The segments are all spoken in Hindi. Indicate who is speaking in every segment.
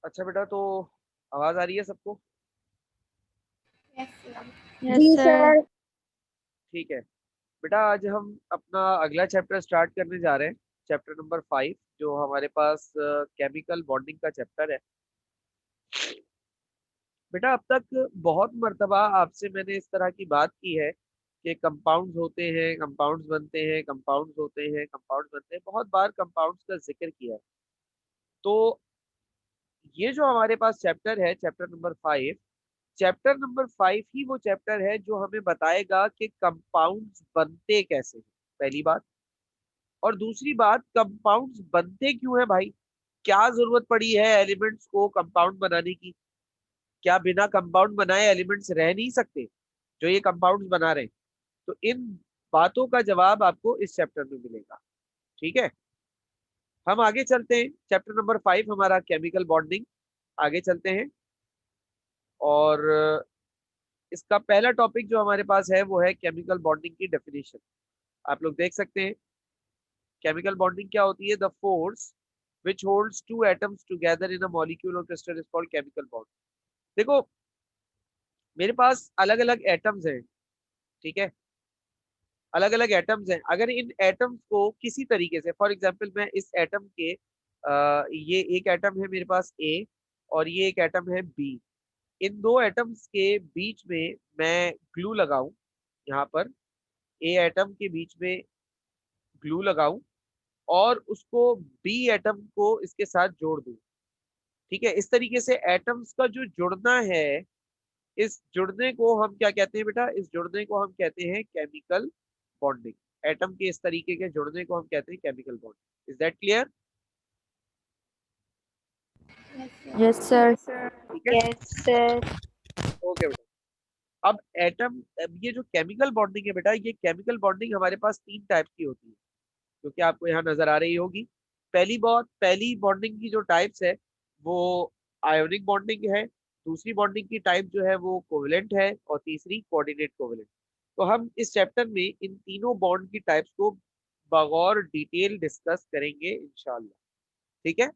Speaker 1: अच्छा बेटा, तो आवाज आ रही है सबको?
Speaker 2: यस
Speaker 3: जी
Speaker 2: सर।
Speaker 3: सर।
Speaker 1: ठीक है बेटा, आज हम अपना अगला चैप्टर स्टार्ट करने जा रहे हैं। चैप्टर नंबर 5, जो हमारे पास केमिकल बॉन्डिंग का चैप्टर है। बेटा, अब तक बहुत मर्तबा आपसे मैंने इस तरह की बात की है कि कंपाउंड्स होते हैं, कंपाउंड्स बनते हैं, कंपाउंड्स होते हैं, कंपाउंड्स बनते हैं। बहुत बार कंपाउंड्स का जिक्र किया है। तो ये जो हमारे पास चैप्टर है, चैप्टर नंबर 5 ही वो चैप्टर है जो हमें बताएगा कि कंपाउंड्स बनते कैसे हैं, पहली बात। और दूसरी बात, कंपाउंड्स बनते क्यों है भाई? क्या जरूरत पड़ी है एलिमेंट्स को कंपाउंड बनाने की? क्या बिना कंपाउंड बनाए एलिमेंट्स रह नहीं सकते जो ये कंपाउंड्स बना रहे हैं? तो इन बातों का जवाब आपको इस चैप्टर में मिलेगा। ठीक है, हम आगे चलते हैं। चैप्टर नंबर 5 हमारा केमिकल बॉन्डिंग। आगे चलते हैं। और इसका पहला टॉपिक जो हमारे पास है वो है केमिकल बॉन्डिंग की डेफिनेशन। आप लोग देख सकते हैं, केमिकल बॉन्डिंग क्या होती है? The force which holds two atoms together in a molecule और crystal is called chemical bond. देखो, मेरे पास अलग अलग एटम्स हैं। ठीक है, अलग अलग एटम्स हैं। अगर इन एटम्स को किसी तरीके से, फॉर एग्जांपल, मैं इस एटम के ये एक एटम है मेरे पास ए, और ये एक एटम है बी। इन दो एटम्स के बीच में मैं ग्लू लगाऊं, यहाँ पर ए एटम के बीच में ग्लू लगाऊं, और उसको बी एटम को इसके साथ जोड़ दूं। ठीक है, इस तरीके से एटम्स का जो जुड़ना है, इस जुड़ने को हम क्या कहते हैं बेटा? इस जुड़ने को हम कहते हैं केमिकल बॉन्डिंग। एटम के इस तरीके के जुड़ने को हम कहते हैं chemical bonding. Is that clear?
Speaker 2: Yes sir.
Speaker 1: ठीक है,
Speaker 3: यस सर।
Speaker 1: ओके बेटा। अब एटम, अब ये जो केमिकल बॉन्डिंग है बेटा, ये केमिकल बॉन्डिंग हमारे पास 3 टाइप की होती है, जो कि आपको यहाँ नजर आ रही होगी। पहली बॉन्डिंग की जो टाइप्स है वो आयोनिक बॉन्डिंग है। दूसरी बॉन्डिंग की टाइप जो है वो कोवेलेंट है, और तीसरी कोऑर्डिनेट कोवेलेंट। तो हम इस चैप्टर में इन तीनों बॉन्ड की टाइप्स को बगौर डिटेल डिस्कस करेंगे इंशाल्लाह। ठीक है,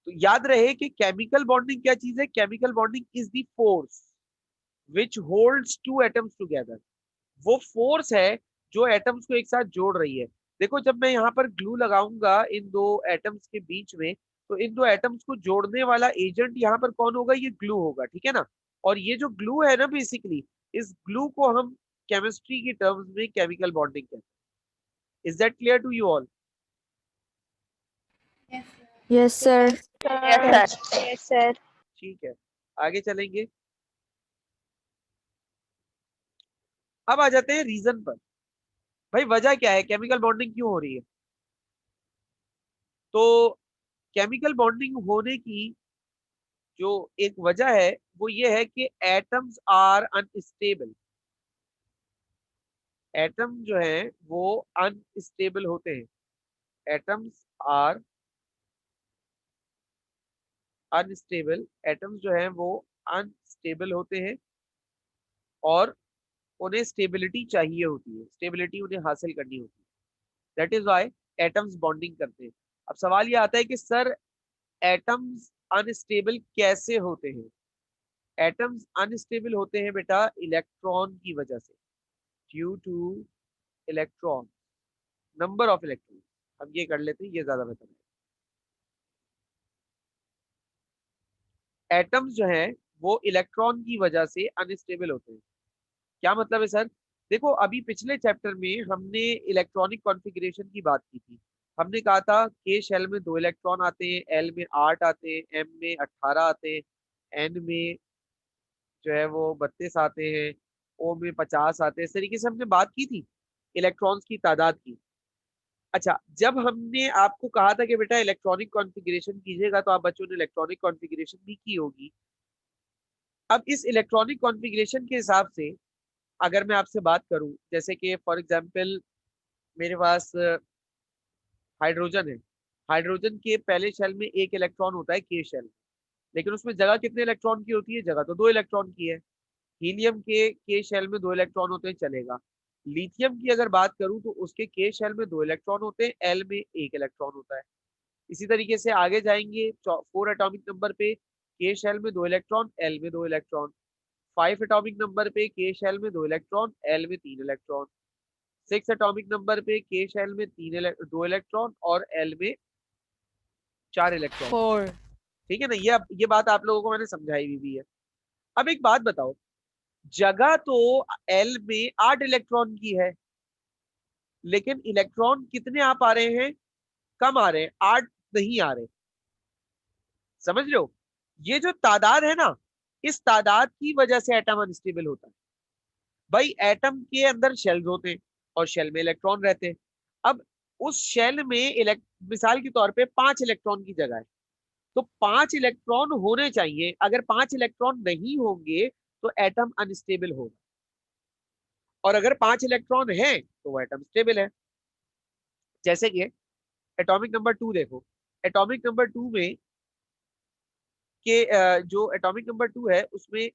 Speaker 1: तो याद रहे कि केमिकल बॉन्डिंग क्या चीज है? Chemical bonding is the force which holds two atoms together. वो फोर्स है जो एटम्स को एक साथ जोड़ रही है। देखो, जब मैं यहाँ पर ग्लू लगाऊंगा इन दो एटम्स के बीच में, तो इन दो एटम्स को जोड़ने वाला एजेंट यहाँ पर कौन होगा? ये ग्लू होगा। ठीक है ना? और ये जो ग्लू है ना, बेसिकली इस ग्लू को हम केमिस्ट्री की टर्म्स में केमिकल बॉन्डिंग कहते हैं। Is that clear to you all?
Speaker 2: Yes sir.
Speaker 3: Yes sir. Yes sir.
Speaker 1: ठीक है, आगे चलेंगे। अब आ जाते हैं रीजन पर। भाई, वजह क्या है? केमिकल बॉन्डिंग क्यों हो रही है? तो केमिकल बॉन्डिंग होने की जो एक वजह है वो ये है कि एटम्स आर अनस्टेबल। एटम जो है वो अनस्टेबल होते हैं। Atoms are unstable. एटम्स जो है वो अनस्टेबल होते हैं, और उन्हें स्टेबिलिटी चाहिए होती है, स्टेबिलिटी उन्हें हासिल करनी होती है। That is why atoms bonding करते हैं। अब सवाल ये आता है कि सर, एटम्स अनस्टेबल कैसे होते हैं? एटम्स अनस्टेबल होते हैं बेटा इलेक्ट्रॉन की वजह से, due two electron, number of electron. हम ये कर लेते हैं, ये ज्यादा बेहतर है। एटम्स जो हैं वो इलेक्ट्रॉन की वजह से अनस्टेबल होते हैं। क्या मतलब है सर? देखो, अभी पिछले चैप्टर में हमने इलेक्ट्रॉनिक कॉन्फ़िगरेशन की बात की थी। हमने कहा था के शेल में 2 इलेक्ट्रॉन आते हैं, एल में 8 आते हैं, एम में 18 आते हैं, एन में जो है वो 32 आते हैं, ओ में 50 आते हैं। इस तरीके से हमने बात की थी इलेक्ट्रॉन्स की तादाद की। अच्छा, जब हमने आपको कहा था कि बेटा इलेक्ट्रॉनिक कॉन्फ़िगरेशन कीजिएगा, तो आप बच्चों ने इलेक्ट्रॉनिक कॉन्फ़िगरेशन भी की होगी। अब इस इलेक्ट्रॉनिक कॉन्फ़िगरेशन के हिसाब से अगर मैं आपसे बात करूं, जैसे कि फॉर एग्जांपल मेरे पास हाइड्रोजन है। हाइड्रोजन के पहले शेल में 1 इलेक्ट्रॉन होता है, के शेल। लेकिन उसमें जगह कितने इलेक्ट्रॉन की होती है? जगह तो 2 इलेक्ट्रॉन की है। हीलियम के शेल में 2 इलेक्ट्रॉन होते हैं, चलेगा। लिथियम की अगर बात करूं तो उसके के शेल में 2 इलेक्ट्रॉन होते हैं, एल में 1 इलेक्ट्रॉन होता है। इसी तरीके से आगे जाएंगे 4 एटॉमिक नंबर पे के शेल में 2 इलेक्ट्रॉन, एल में 2 इलेक्ट्रॉन। 5 एटॉमिक नंबर पे के शेल में 2 इलेक्ट्रॉन, एल में 3 इलेक्ट्रॉन। 6 एटॉमिक नंबर पे के शेल में 2 इलेक्ट्रॉन और एल में 4 इलेक्ट्रॉन।
Speaker 2: 4.
Speaker 1: ठीक है ना, ये बात आप लोगों को मैंने समझाई भी है। अब एक बात बताओ, जगह तो एल में 8 इलेक्ट्रॉन की है, लेकिन इलेक्ट्रॉन कितने आ पा रहे हैं? कम आ रहे हैं, 8 नहीं आ रहे। समझ रहे हो? ये जो तादाद है ना, इस तादाद की वजह से एटम अनस्टेबल होता है। भाई एटम के अंदर शेल्स होते हैं और शेल में इलेक्ट्रॉन रहते हैं। अब उस शेल में मिसाल के तौर पे 5 इलेक्ट्रॉन की जगह है, तो 5 इलेक्ट्रॉन होने चाहिए। अगर 5 इलेक्ट्रॉन नहीं होंगे तो एटम अनस्टेबल होगा, और अगर 5 इलेक्ट्रॉन है तो वो एटम स्टेबल है। जैसे कि एटॉमिक नंबर 2 देखो, एटॉमिक नंबर 2 में जो एटॉमिक नंबर 2 है उसमें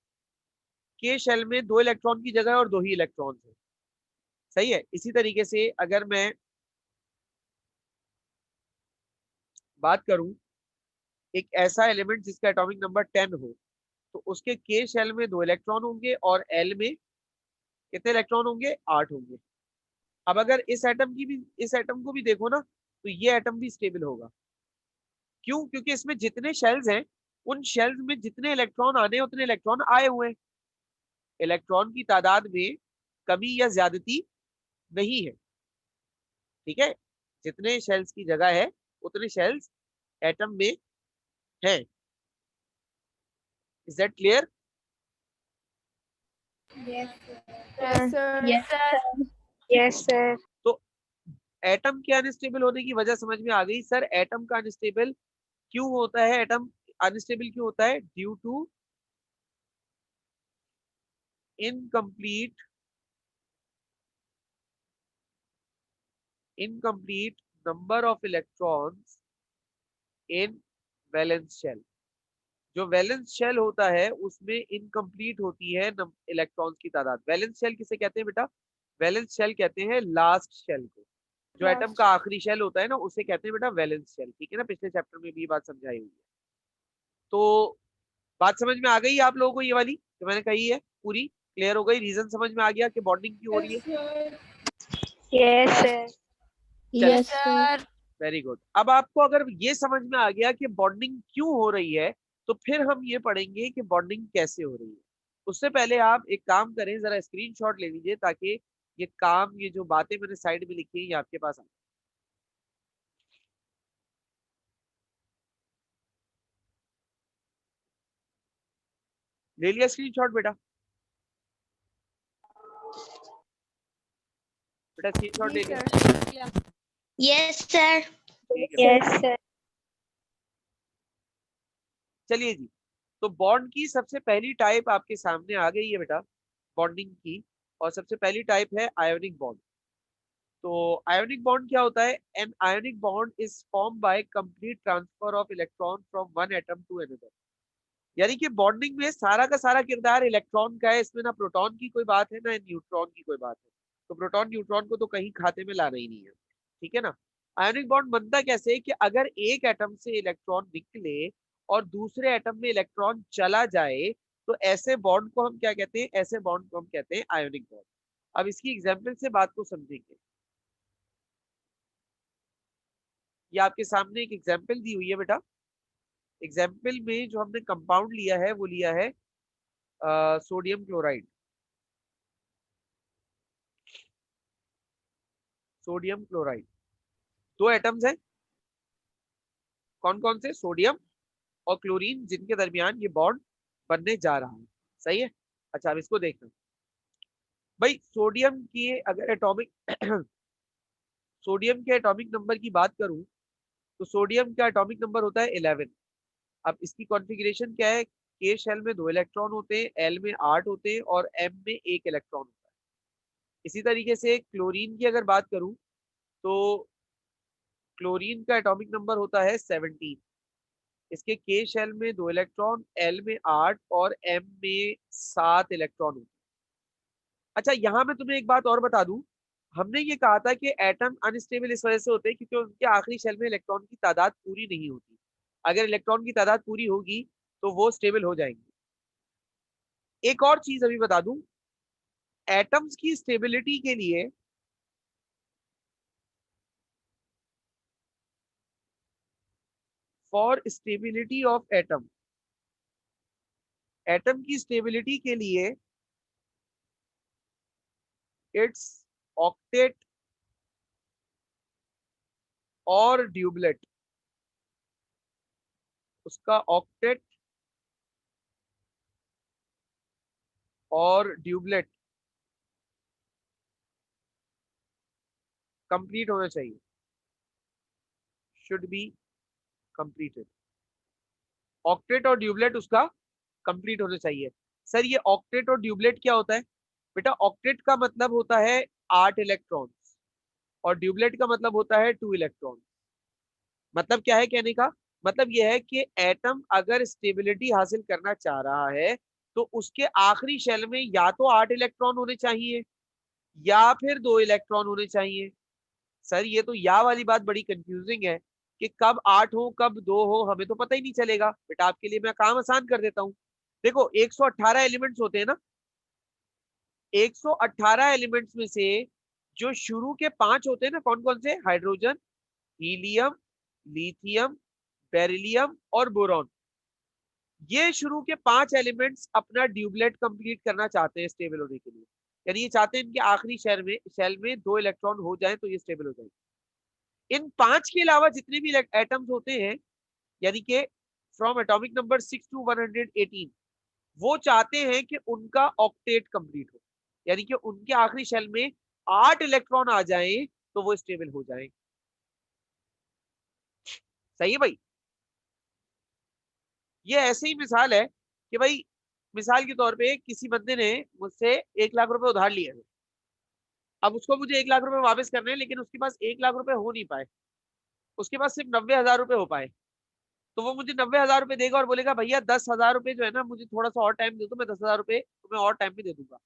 Speaker 1: के शेल में 2 इलेक्ट्रॉन की जगह और 2 ही इलेक्ट्रॉन है। सही है। इसी तरीके से अगर मैं बात करूं एक ऐसा एलिमेंट जिसका एटॉमिक नंबर 10 हो, तो उसके के शेल में 2 इलेक्ट्रॉन होंगे और एल में कितने इलेक्ट्रॉन होंगे? 8 होंगे। अब अगर इस एटम को भी देखो ना, तो ये एटम भी स्टेबल होगा। क्यों? क्योंकि इसमें जितने शेल्स हैं, उन शेल्स में जितने इलेक्ट्रॉन आने उतने इलेक्ट्रॉन आए हुए हैं। इलेक्ट्रॉन की तादाद में कमी या ज्यादती नहीं है। ठीक है, जितने शेल्स की जगह है उतने शेल्स एटम में हैं। Is that clear?
Speaker 3: Yes,
Speaker 2: Yes, sir.
Speaker 3: Yes, sir. Yes, sir.
Speaker 1: तो एटम के अनस्टेबल होने की वजह समझ में आ गई। सर एटम का अनस्टेबल क्यों होता है? एटम अनस्टेबल क्यों होता है? Due to incomplete number of electrons in valence shell. जो वैलेंस शेल होता है उसमें इनकम्प्लीट होती है इलेक्ट्रॉन्स की तादाद। वैलेंस शेल किसे कहते हैं बेटा? वैलेंस शेल कहते हैं लास्ट शेल को। जो एटम का आखिरी शेल होता है ना, उसे कहते हैं बेटा वैलेंस शेल। ठीक है ना, पिछले चैप्टर में भी ये बात समझाई हुई है। तो बात समझ में आ गई आप लोगों को? ये वाली जो मैंने कही है पूरी क्लियर हो गई? रीजन समझ में आ गया कि बॉन्डिंग क्यों हो रही है?
Speaker 3: Yes, sir.
Speaker 2: Yes, sir.
Speaker 1: Very good. अब आपको अगर ये समझ में आ गया कि बॉन्डिंग क्यों हो रही है, तो फिर हम ये पढ़ेंगे कि बॉन्डिंग कैसे हो रही है। उससे पहले आप एक काम करें, जरा स्क्रीनशॉट ले लीजिए ताकि ये जो बातें मैंने साइड में लिखी है ये आपके पास आ। ले लिया स्क्रीनशॉट बेटा? बेटा स्क्रीनशॉट ले लिया?
Speaker 3: Yes, sir.
Speaker 1: ठीक है।
Speaker 3: Yes, sir.
Speaker 1: चलिए जी, तो बॉन्ड की सबसे पहली टाइप आपके सामने आ गई है बेटा, बॉन्डिंग की। और सबसे पहली टाइप है आयोनिक बॉन्ड। तो आयोनिक बॉन्ड क्या होता है? An ionic bond is form by complete transfer of electron from one atom to another. यानी कि बॉन्डिंग में सारा का सारा किरदार इलेक्ट्रॉन का है। इसमें ना प्रोटॉन की कोई बात है ना न्यूट्रॉन की कोई बात है। तो प्रोटॉन न्यूट्रॉन को तो कहीं खाते में लाना ही नहीं है। ठीक है ना। आयोनिक बॉन्ड बनता कैसे है कि अगर एक एटम से इलेक्ट्रॉन निकले और दूसरे एटम में इलेक्ट्रॉन चला जाए, तो ऐसे बॉन्ड को हम क्या कहते हैं? ऐसे बॉन्ड को हम कहते हैं आयोनिक बॉन्ड। अब इसकी एग्जाम्पल से बात को समझेंगे। ये आपके सामने एक एग्जाम्पल दी हुई है बेटा। एग्जाम्पल में जो हमने कंपाउंड लिया है वो लिया है सोडियम क्लोराइड। सोडियम क्लोराइड, दो एटम्स हैं। कौन कौन से? सोडियम और क्लोरीन, जिनके दरमियान ये बॉन्ड बनने जा रहा है। सही है। अच्छा अब इसको देखना। भाई सोडियम की अगर एटॉमिक सोडियम के एटॉमिक नंबर की बात करूं, तो सोडियम का एटॉमिक नंबर होता है 11। अब इसकी कॉन्फ़िगरेशन क्या है? के शेल में 2 इलेक्ट्रॉन होते हैं, एल में 8 होते हैं और एम में 1 इलेक्ट्रॉन होता है। इसी तरीके से क्लोरीन की अगर बात करूं, तो क्लोरीन का एटॉमिक नंबर होता है 17। इसके के शेल में 2 इलेक्ट्रॉन, एल में 8 और एम में 7 इलेक्ट्रॉन होते हैं। अच्छा यहाँ मैं तुम्हें एक बात और बता दूं हमने ये कहा था कि एटम अनस्टेबल इस वजह से होते हैं क्योंकि उनके आखिरी शेल में इलेक्ट्रॉन की तादाद पूरी नहीं होती। अगर इलेक्ट्रॉन की तादाद पूरी होगी तो वो स्टेबल हो जाएंगे। एक और चीज अभी बता दूं, एटम्स की स्टेबिलिटी के लिए for stability of atom, atom की स्टेबिलिटी के लिए इट्स ऑक्टेट और ड्यूबलेट, उसका ऑक्टेट और ड्यूबलेट कंप्लीट होना चाहिए, शुड बी कंप्लीटेड। ऑक्टेट और ड्यूबलेट उसका कंप्लीट होना चाहिए। सर ये ऑक्टेट और ड्यूबलेट क्या होता है? बेटा ऑक्टेट का मतलब होता है 8 इलेक्ट्रॉन्स और ड्यूबलेट का मतलब होता है 2 इलेक्ट्रॉन। मतलब क्या है कहने का? मतलब यह है कि एटम अगर स्टेबिलिटी हासिल करना चाह रहा है तो उसके आखिरी शेल में या तो 8 इलेक्ट्रॉन होने चाहिए या फिर 2 इलेक्ट्रॉन होने चाहिए। सर ये तो या वाली बात बड़ी कंफ्यूजिंग है कि कब 8 हो कब 2 हो, हमें तो पता ही नहीं चलेगा। बेटा आपके लिए मैं काम आसान कर देता हूँ। देखो 118 एलिमेंट्स होते हैं ना, 118 एलिमेंट्स में से जो शुरू के 5 होते हैं ना, कौन कौन से? हाइड्रोजन, हीलियम, लिथियम, बेरिलियम और बोरॉन। ये शुरू के 5 एलिमेंट्स अपना ड्यूबलेट कंप्लीट करना चाहते हैं स्टेबल होने के लिए। यानी ये चाहते हैं इनके आखिरी शेल में 2 इलेक्ट्रॉन हो जाए तो ये स्टेबल हो जाए। इन 5 के अलावा जितने भी एटम्स होते हैं, यानी कि फ्रॉम एटॉमिक नंबर 6 टू 118, वो चाहते हैं कि उनका ऑक्टेट कंप्लीट हो, यानी कि उनके आखिरी शेल में 8 इलेक्ट्रॉन आ जाएं तो वो स्टेबल हो जाएं। सही है भाई? ये ऐसे ही मिसाल है कि भाई मिसाल के तौर पे किसी बंदे ने मुझसे 1 लाख रुपए उधार लिए हैं। अब उसको मुझे 1 लाख रुपए वापस करने हैं, लेकिन उसके पास 1 लाख रुपए हो नहीं पाए, उसके पास सिर्फ 90,000 रुपए हो पाए। तो वो मुझे 90,000 रुपए देगा और बोलेगा भैया 10,000 रुपए जो है ना, मुझे थोड़ा सा और टाइम दे दो, मैं 10,000 रुपए तुम्हें और टाइम में दे दूंगा।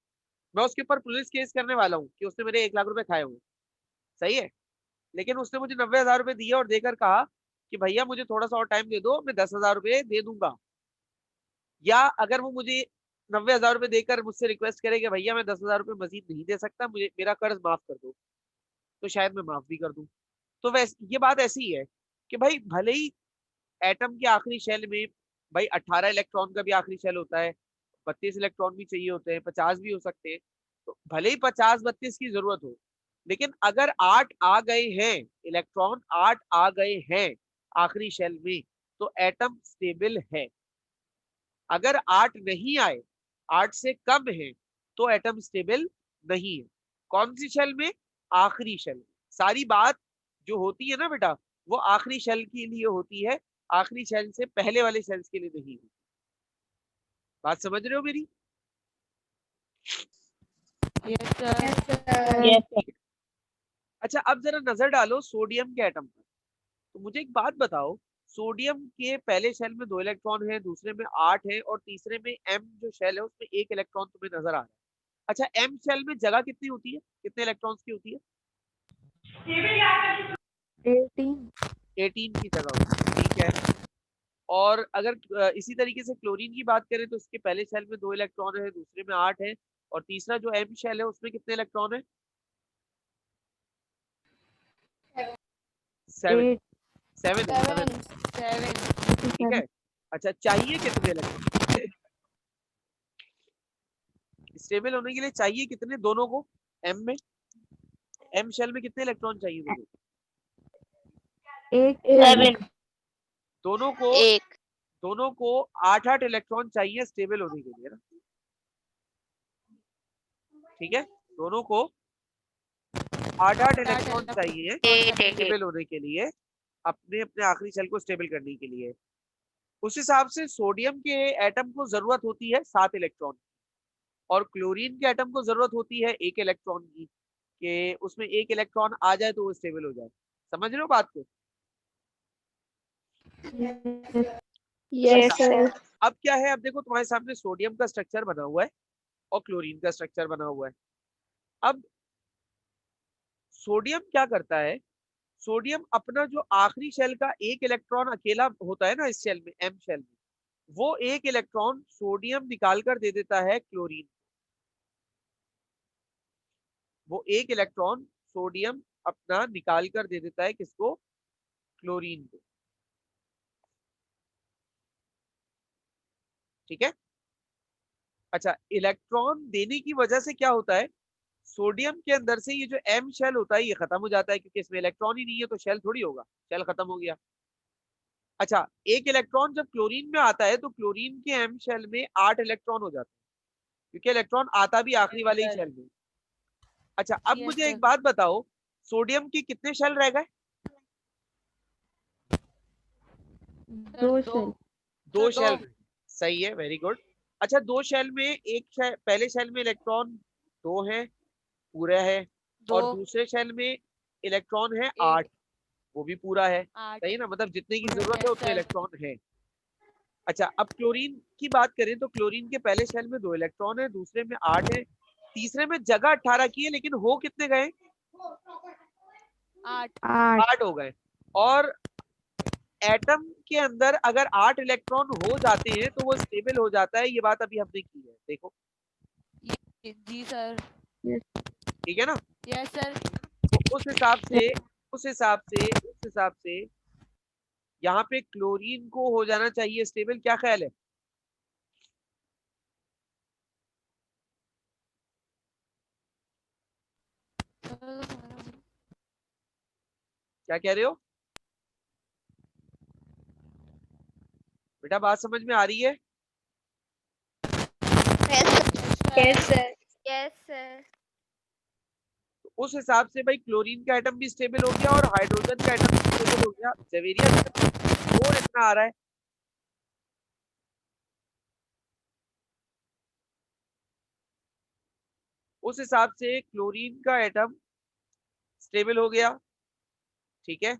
Speaker 1: मैं उसके ऊपर पुलिस केस करने वाला हूँ कि उसने मेरे 1 लाख रुपए खाए हुए। सही है? लेकिन उसने मुझे 90,000 रुपए दिए और देकर कहा कि भैया मुझे थोड़ा सा और टाइम दे दो, मैं 10,000 रुपए दे दूंगा। या अगर वो मुझे 90,000 रुपए देकर मुझसे रिक्वेस्ट करे कि भैया मैं 10,000 रुपए मजीद नहीं दे सकता, मुझे मेरा कर्ज माफ कर दो, तो शायद मैं माफ भी कर दूं। तो वैसे ये बात ऐसी ही है कि भाई भले ही एटम के आखिरी शेल में भाई 18 इलेक्ट्रॉन का भी आखिरी शेल होता है, 32 इलेक्ट्रॉन भी चाहिए होते हैं, 50 भी हो सकते हैं। तो भले ही 50-32 की जरूरत हो, लेकिन अगर 8 आ गए हैं, इलेक्ट्रॉन 8 आ गए हैं आखिरी शेल में, तो एटम स्टेबल है। अगर 8 नहीं आए, 8 से कम है, तो एटम स्टेबल नहीं है। कौन सी शेल में? आखिरी शेल में। सारी बात जो होती है ना बेटा, वो आखिरी शेल के लिए होती है, आखिरी शेल से पहले वाले शेल्स के लिए नहीं होती। बात समझ रहे हो मेरी?
Speaker 2: Yes, sir.
Speaker 3: Yes, sir.
Speaker 1: ठीक है। अच्छा अब जरा नजर डालो सोडियम के एटम पर। तो मुझे एक बात बताओ, सोडियम के पहले शेल में 2 इलेक्ट्रॉन है, दूसरे में 8 है और तीसरे में एम जो शेल है उसमें 1 इलेक्ट्रॉन तुम्हें नजर आ रहा है। अच्छा एम शेल में जगह कितनी होती है, कितने इलेक्ट्रॉन्स की होती है?
Speaker 2: 18.
Speaker 1: 18 की जगह होती है। ठीक है। और अगर इसी तरीके से क्लोरीन की बात करें तो इसके पहले शेल में 2 इलेक्ट्रॉन है, दूसरे में 8 है और तीसरा जो एम शेल है उसमें कितने इलेक्ट्रॉन है? 7।
Speaker 2: 8.
Speaker 1: 7 है, 7।
Speaker 2: 7.
Speaker 1: ठीक है। अच्छा चाहिए कितने इलेक्ट्रॉन स्टेबल होने के लिए? चाहिए कितने दोनों को? एम में, एम शेल में कितने इलेक्ट्रॉन चाहिए दोनों?
Speaker 2: 8.
Speaker 3: 7.
Speaker 1: दोनों को,
Speaker 3: 8.
Speaker 1: दोनों को 8-8 इलेक्ट्रॉन चाहिए स्टेबल होने के लिए ना। ठीक है, दोनों को 8-8 इलेक्ट्रॉन चाहिए
Speaker 3: 8.
Speaker 1: स्टेबल होने के लिए, अपने अपने आखिरी शेल को स्टेबल करने के लिए। उस हिसाब से सोडियम के एटम को जरूरत होती है 7 इलेक्ट्रॉन और क्लोरीन के एटम को जरूरत होती है 1 इलेक्ट्रॉन की, कि उसमें 1 इलेक्ट्रॉन आ जाए तो वो स्टेबल हो जाए। समझ रहे हो बात को?
Speaker 3: Yes,
Speaker 1: अच्छा
Speaker 3: sir.
Speaker 1: अब क्या है, अब देखो तुम्हारे सामने सोडियम का स्ट्रक्चर बना हुआ है और क्लोरीन का स्ट्रक्चर बना हुआ है। अब सोडियम क्या करता है, सोडियम अपना जो आखिरी शेल का एक इलेक्ट्रॉन अकेला होता है ना इस शेल में, एम शेल में, वो एक इलेक्ट्रॉन सोडियम निकाल कर दे देता है क्लोरीन। वो एक इलेक्ट्रॉन सोडियम अपना निकाल कर दे देता है किसको, क्लोरीन को। ठीक है। अच्छा, इलेक्ट्रॉन देने की वजह से क्या होता है, सोडियम के अंदर से ये जो एम शेल होता है ये खत्म हो जाता है, क्योंकि इसमें इलेक्ट्रॉन ही नहीं है तो शेल थोड़ी होगा, शेल खत्म हो गया। अच्छा, एक इलेक्ट्रॉन जब क्लोरीन में आता है तो क्लोरीन के एम शेल में 8 इलेक्ट्रॉन हो जाते हैं, क्योंकि इलेक्ट्रॉन आता भी आखिरी वाले ही
Speaker 2: सर।
Speaker 1: शेल में। अच्छा, अब
Speaker 2: यस
Speaker 1: मुझे
Speaker 2: सर।
Speaker 1: एक बात बताओ, सोडियम के कितने शेल रह गए?
Speaker 2: सर
Speaker 3: दो
Speaker 2: दो।
Speaker 3: शेल।
Speaker 1: दो
Speaker 2: सर
Speaker 1: शेल
Speaker 2: दो।
Speaker 1: रहे। सही है, वेरी गुड। अच्छा, दो शेल में एक शेल, पहले शेल में इलेक्ट्रॉन दो है, पूरा है,
Speaker 2: दो।
Speaker 1: और दूसरे शेल में इलेक्ट्रॉन है
Speaker 2: एक।
Speaker 1: 8, वो भी पूरा है। सही
Speaker 2: आठ।
Speaker 1: है ना, मतलब जितने की जरूरत है
Speaker 2: यस
Speaker 1: उतने
Speaker 2: सर।
Speaker 1: इलेक्ट्रॉन है। अच्छा, अब क्लोरीन की बात करें तो क्लोरीन के पहले शेल में 2 इलेक्ट्रॉन है, दूसरे में 8 है, तीसरे में जगह 18 की है, लेकिन हो कितने गए?
Speaker 2: 8।
Speaker 3: 8।
Speaker 1: 8 हो गए। और एटम के अंदर अगर 8 इलेक्ट्रॉन हो जाते हैं तो वो स्टेबल हो जाता है, ये बात अभी हमने की है, देखो।
Speaker 2: जी सर।
Speaker 1: ठीक है ना।
Speaker 2: Yes sir.
Speaker 1: तो उस हिसाब से यहाँ पे क्लोरीन को हो जाना चाहिए स्टेबल, क्या ख्याल है? क्या कह रहे हो बेटा, बात समझ में आ रही है?
Speaker 3: Yes, sir. Yes, sir.
Speaker 1: तो उस हिसाब से भाई क्लोरीन का एटम भी स्टेबल हो गया और हाइड्रोजन का एटम भी स्टेबल हो गया। जवेरिया शोर इतना आ रहा है। उस हिसाब से क्लोरीन का एटम स्टेबल हो गया, ठीक है।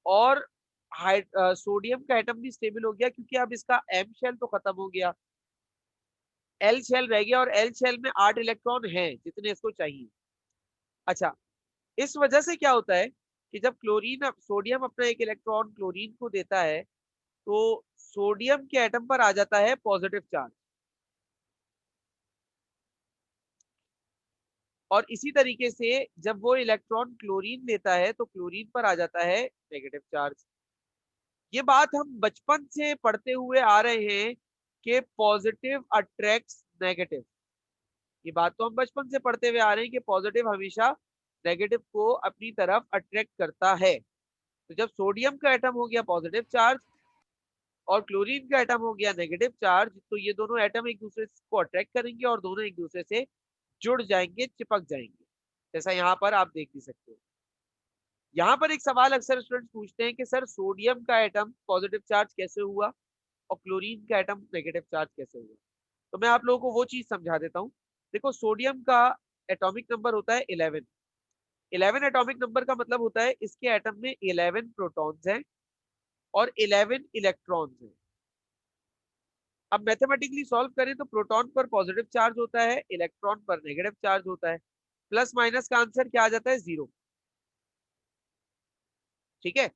Speaker 1: और सोडियम का एटम भी स्टेबल हो गया, क्योंकि अब इसका एम शेल तो खत्म हो गया, एल शेल रह गया, और एल शेल में 8 इलेक्ट्रॉन हैं जितने इसको चाहिए। अच्छा, इस वजह से क्या होता है कि जब सोडियम अपना एक इलेक्ट्रॉन क्लोरीन को देता है तो सोडियम के एटम पर आ जाता है पॉजिटिव चार्ज, और इसी तरीके से जब वो इलेक्ट्रॉन क्लोरीन लेता है तो क्लोरीन पर आ जाता है नेगेटिव चार्ज। ये बात हम बचपन से पढ़ते हुए आ रहे हैं कि पॉजिटिव अट्रैक्ट्स नेगेटिव। ये बात तो हम बचपन से पढ़ते हुए आ रहे हैं कि पॉजिटिव हमेशा नेगेटिव को अपनी तरफ अट्रैक्ट करता है। तो जब सोडियम का एटम हो गया पॉजिटिव चार्ज और क्लोरीन का एटम हो गया नेगेटिव चार्ज, तो ये दोनों एटम एक दूसरे को अट्रैक्ट करेंगे और दोनों एक दूसरे से जुड़ जाएंगे, चिपक जाएंगे, जैसा यहाँ पर आप देख भी सकते हो। यहाँ पर एक सवाल अक्सर स्टूडेंट्स पूछते हैं कि सर सोडियम का एटम पॉजिटिव चार्ज कैसे हुआ और क्लोरीन का एटम नेगेटिव चार्ज कैसे हुआ? तो मैं आप लोगों को वो चीज समझा देता हूँ। देखो, सोडियम का एटॉमिक नंबर होता है 11। 11 एटॉमिक नंबर का मतलब होता है इसके एटम में 11 प्रोटॉन्स हैं और 11 इलेक्ट्रॉन्स हैं। अब मैथमेटिकली सॉल्व करें तो प्रोटॉन पर पॉजिटिव चार्ज होता है, इलेक्ट्रॉन पर नेगेटिव चार्ज होता है, प्लस माइनस का आंसर क्या आ जाता है? 0। ठीक है।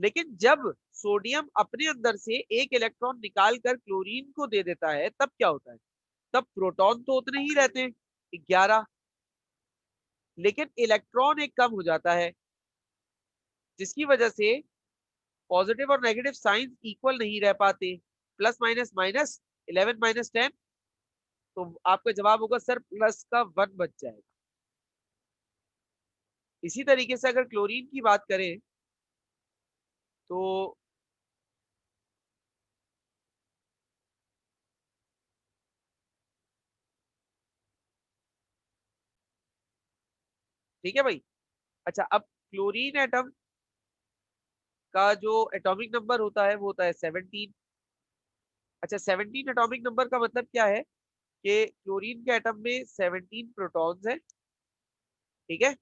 Speaker 1: लेकिन जब सोडियम अपने अंदर से एक इलेक्ट्रॉन निकाल कर क्लोरीन को दे देता है तब क्या होता है? तब प्रोटॉन तो उतने ही रहते हैं, 11, लेकिन इलेक्ट्रॉन एक कम हो जाता है, जिसकी वजह से पॉजिटिव और नेगेटिव साइंस इक्वल नहीं रह पाते। प्लस माइनस माइनस, 11 माइनस 10, तो आपका जवाब होगा सर प्लस का 1 बच जाएगा। इसी तरीके से अगर क्लोरीन की बात करें तो ठीक है भाई। अच्छा, अब क्लोरीन एटम का जो एटॉमिक नंबर होता है वो होता है 17। अच्छा, 17 एटॉमिक नंबर का मतलब क्या है कि क्लोरीन के एटम में 17 प्रोटॉन्स हैं, ठीक है,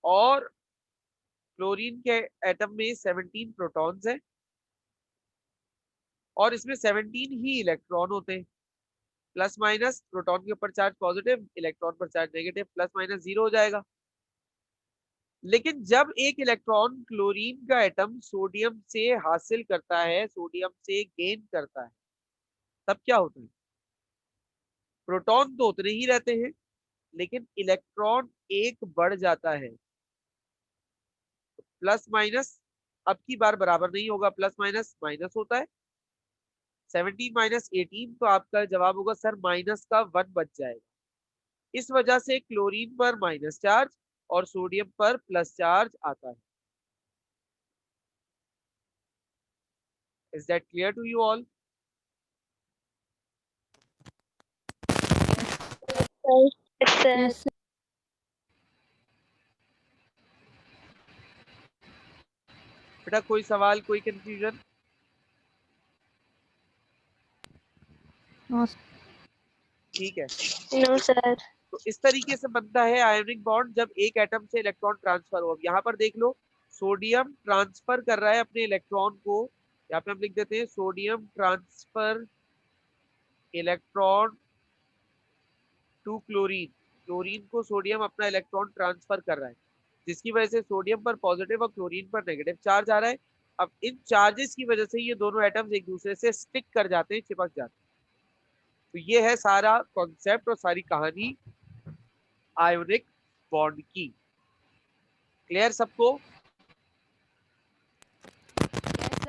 Speaker 1: और क्लोरीन के एटम में 17 प्रोटॉन्स हैं और इसमें 17 ही इलेक्ट्रॉन होते हैं। प्लस माइनस, प्रोटॉन के ऊपर चार्ज पॉजिटिव, इलेक्ट्रॉन पर चार्ज नेगेटिव, प्लस माइनस 0 हो जाएगा। लेकिन जब एक इलेक्ट्रॉन क्लोरीन का एटम सोडियम से हासिल करता है, सोडियम से गेन करता है, तब क्या होता है? प्रोटॉन तो उतने ही रहते हैं, लेकिन इलेक्ट्रॉन एक बढ़ जाता है। प्लस माइनस अब की बार बराबर नहीं होगा, प्लस माइनस माइनस होता है। 17 - 18 तो आपका जवाब होगा सर माइनस का 1 बच जाएगा। इस वजह से क्लोरीन पर माइनस चार्ज और सोडियम पर प्लस चार्ज आता है। Is that clear to you all?
Speaker 3: Yes, sir.
Speaker 2: Yes, sir.
Speaker 1: बेटा कोई सवाल, कोई कंफ्यूजन?
Speaker 2: No, sir.
Speaker 1: ठीक है,
Speaker 3: No, sir.
Speaker 1: तो इस तरीके से बनता है आयोनिक बॉन्ड जब एक एटम से इलेक्ट्रॉन ट्रांसफर हो। अब यहाँ पर देख लो, सोडियम ट्रांसफर कर रहा है अपने इलेक्ट्रॉन को, यहाँ पे हम लिख देते हैं sodium transfer electron to chlorine. Chlorine को सोडियम अपना इलेक्ट्रॉन ट्रांसफर कर रहा है, जिसकी वजह से सोडियम पर पॉजिटिव और क्लोरीन पर नेगेटिव चार्ज आ रहा है। अब इन चार्जेस की वजह से ये दोनों एटम्स एक दूसरे से स्टिक कर जाते हैं, चिपक जाते हैं। तो ये है सारा कॉन्सेप्ट और सारी कहानी आयोनिक बॉन्ड की। क्लियर सबको?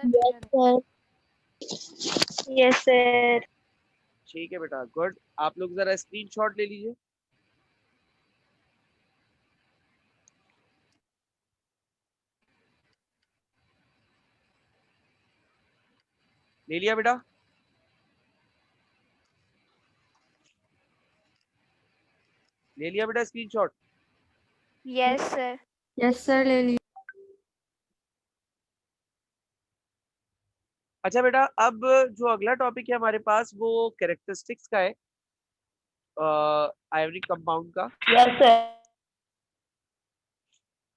Speaker 2: Yes, sir.
Speaker 3: Yes, sir. Yes, sir.
Speaker 1: ठीक है बेटा, गुड। आप लोग जरा स्क्रीनशॉट ले लीजिए। ले लिया बेटा? ले लिया बेटा screenshot?
Speaker 3: Yes, sir.
Speaker 2: Yes, sir. ले ली।
Speaker 1: अच्छा बेटा, अब जो अगला टॉपिक है हमारे पास वो कैरेक्टरिस्टिक्स का है, आयोनिक कंपाउंड का।
Speaker 3: Yes, sir.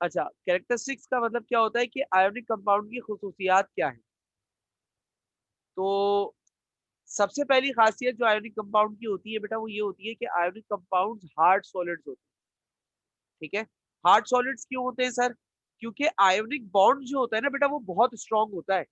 Speaker 1: अच्छा, कैरेक्टरिस्टिक्स का मतलब क्या होता है कि आयोनिक कंपाउंड की खुसूसियात क्या है। तो सबसे पहली खासियत जो आयोनिक कंपाउंड की होती है बेटा, वो ये होती है कि आयोनिक कंपाउंड हार्ड सॉलिड्स होते हैं। ठीक है, हार्ड सॉलिड्स क्यों होते हैं सर? क्योंकि आयोनिक बॉन्ड जो होता है ना बेटा, वो बहुत स्ट्रांग होता है।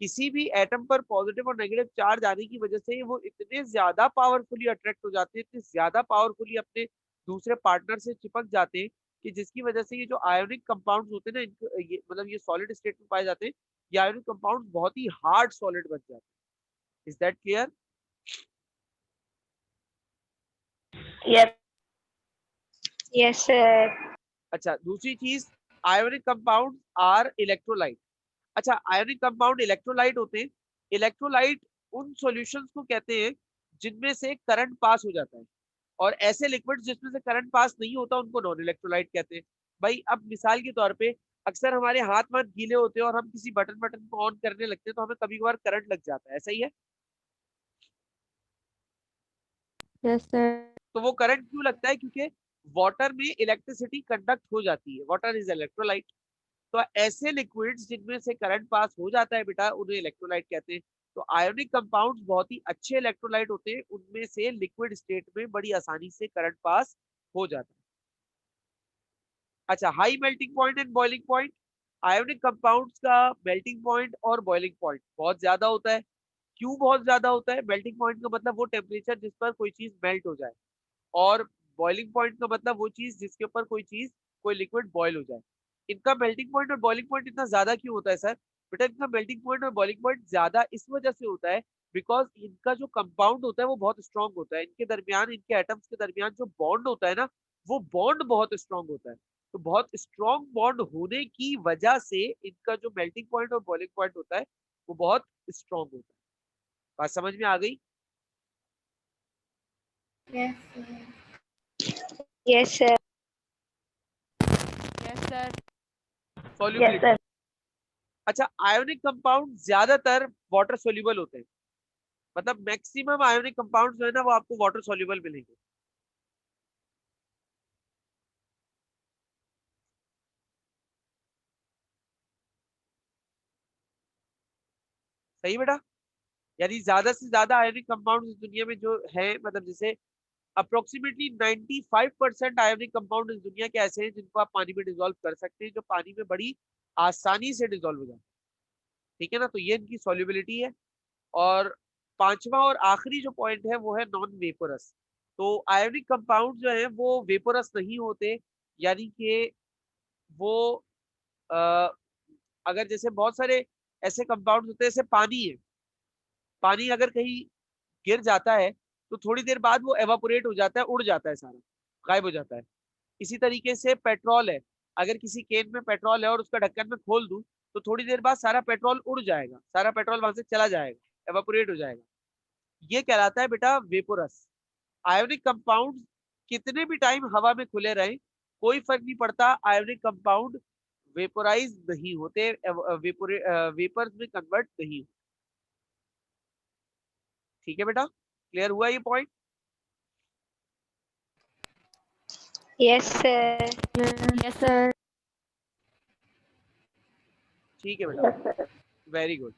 Speaker 1: किसी भी एटम पर पॉजिटिव और नेगेटिव चार्ज आने की वजह से वो इतने ज्यादा पावरफुली अट्रैक्ट हो जाते हैं, इतने ज्यादा पावरफुली अपने दूसरे पार्टनर से चिपक जाते हैं, कि जिसकी वजह से ये जो आयोनिक कंपाउंड्स होते हैं ना, इनको ये मतलब ये सॉलिड स्टेट में पाए जाते हैं, ये आयोनिक कंपाउंड्स बहुत ही हार्ड सॉलिड बन जाते हैं। Is that clear?
Speaker 3: Yes. Yes, sir.
Speaker 1: अच्छा, दूसरी चीज, आयोनिक कंपाउंड आर इलेक्ट्रोलाइट। अच्छा, आयोनिक कंपाउंड इलेक्ट्रोलाइट होते हैं। इलेक्ट्रोलाइट उन सॉल्यूशंस को कहते हैं जिनमें से करंट पास हो जाता है, और ऐसे लिक्विड जिसमें से करंट पास नहीं होता उनको नॉन इलेक्ट्रोलाइट कहते हैं। भाई अब मिसाल के तौर पे अक्सर हमारे हाथ वाथ गीले होते हैं और हम किसी बटन बटन को ऑन करने लगते हैं, तो हमें कभी कभार करंट लग जाता है, ऐसा ही है।
Speaker 2: Yes, sir.
Speaker 1: तो वो करंट क्यों लगता है? क्योंकि वाटर में इलेक्ट्रिसिटी कंडक्ट हो जाती है, वाटर इज इलेक्ट्रोलाइट। तो ऐसे लिक्विड्स जिनमें से करंट पास हो जाता है बेटा, उन्हें इलेक्ट्रोलाइट कहते हैं। तो आयोनिक कंपाउंड्स बहुत ही अच्छे इलेक्ट्रोलाइट होते हैं, उनमें से लिक्विड स्टेट में बड़ी आसानी से करंट पास हो जाता है। अच्छा, high melting point and boiling point. Ionic compounds का मेल्टिंग पॉइंट और बॉइलिंग पॉइंट बहुत ज्यादा होता है। क्यों बहुत ज्यादा होता है? मेल्टिंग पॉइंट का मतलब वो टेम्परेचर जिस पर कोई चीज मेल्ट हो जाए, और बॉइलिंग पॉइंट का मतलब वो चीज जिसके ऊपर कोई चीज, कोई लिक्विड बॉयल हो जाए। इनका मेल्टिंग पॉइंट और बॉइलिंग पॉइंट इतना ज्यादा क्यों होता है सर? बेटा इनका मेल्टिंग पॉइंट और बॉइलिंग पॉइंट ज्यादा इस वजह से होता है बिकॉज इनका जो कंपाउंड होता है वो बहुत स्ट्रांग होता है। इनके दरमियान, इनके एटम्स के दरमियान जो बॉन्ड होता है ना, वो बॉन्ड बहुत स्ट्रांग होता है। तो बहुत स्ट्रांग बॉन्ड होने की वजह से इनका जो मेल्टिंग पॉइंट और बॉइलिंग पॉइंट होता है वो बहुत स्ट्रांग होता है। बात समझ में आ गई?
Speaker 3: Yes, sir. Yes, sir.
Speaker 2: Yes, sir.
Speaker 3: Yes,
Speaker 1: solubility.
Speaker 3: sir.
Speaker 1: अच्छा, आयोनिक कंपाउंड ज्यादातर वाटर सोल्यूबल होते हैं, मतलब मैक्सिमम आयोनिक कंपाउंड जो है ना वो आपको वाटर सोल्यूबल मिलेंगे। सही बेटा? यानी ज्यादा से ज्यादा आयोनिक कंपाउंड इस दुनिया में जो है, मतलब जैसे अप्रोक्सीमेटली 95% आयोनिक कंपाउंड इस दुनिया के ऐसे हैं जिनको आप पानी में डिसॉल्व कर सकते हैं, जो पानी में बड़ी आसानी से डिसॉल्व हो जाते हैं। ठीक है ना, तो ये इनकी सॉल्युबिलिटी है। और पांचवा और आखिरी जो पॉइंट है वो है नॉन वेपोरस। तो आयोनिक कंपाउंड जो है वो वेपोरस नहीं होते, यानी कि वो अ, अगर जैसे बहुत सारे ऐसे कंपाउंड होते हैं, जैसे पानी है, पानी अगर कहीं गिर जाता है तो थोड़ी देर बाद वो एवापोरेट हो जाता है, उड़ जाता है, सारा गायब हो जाता है। इसी तरीके से पेट्रोल है, अगर किसी केन में पेट्रोल है और उसका ढक्कन में खोल दूं तो थोड़ी देर बाद सारा पेट्रोल उड़ जाएगा, सारा पेट्रोल वहां से चला जाएगा, एवापोरेट हो जाएगा। ये कहलाता है बेटा वेपोरस। आयोनिक कंपाउंड कितने भी टाइम हवा में खुले रहे, कोई फर्क नहीं पड़ता, आयोनिक कंपाउंड वेपोराइज नहीं होते, वेपर्स में कन्वर्ट नहीं होते। ठीक है बेटा, क्लियर हुआ ये point?
Speaker 3: Yes, sir.
Speaker 2: Yes, sir.
Speaker 1: ठीक है बेटा, वेरी गुड।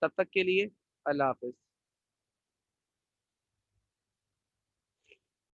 Speaker 1: तब तक के लिए अल्लाह हाफिज।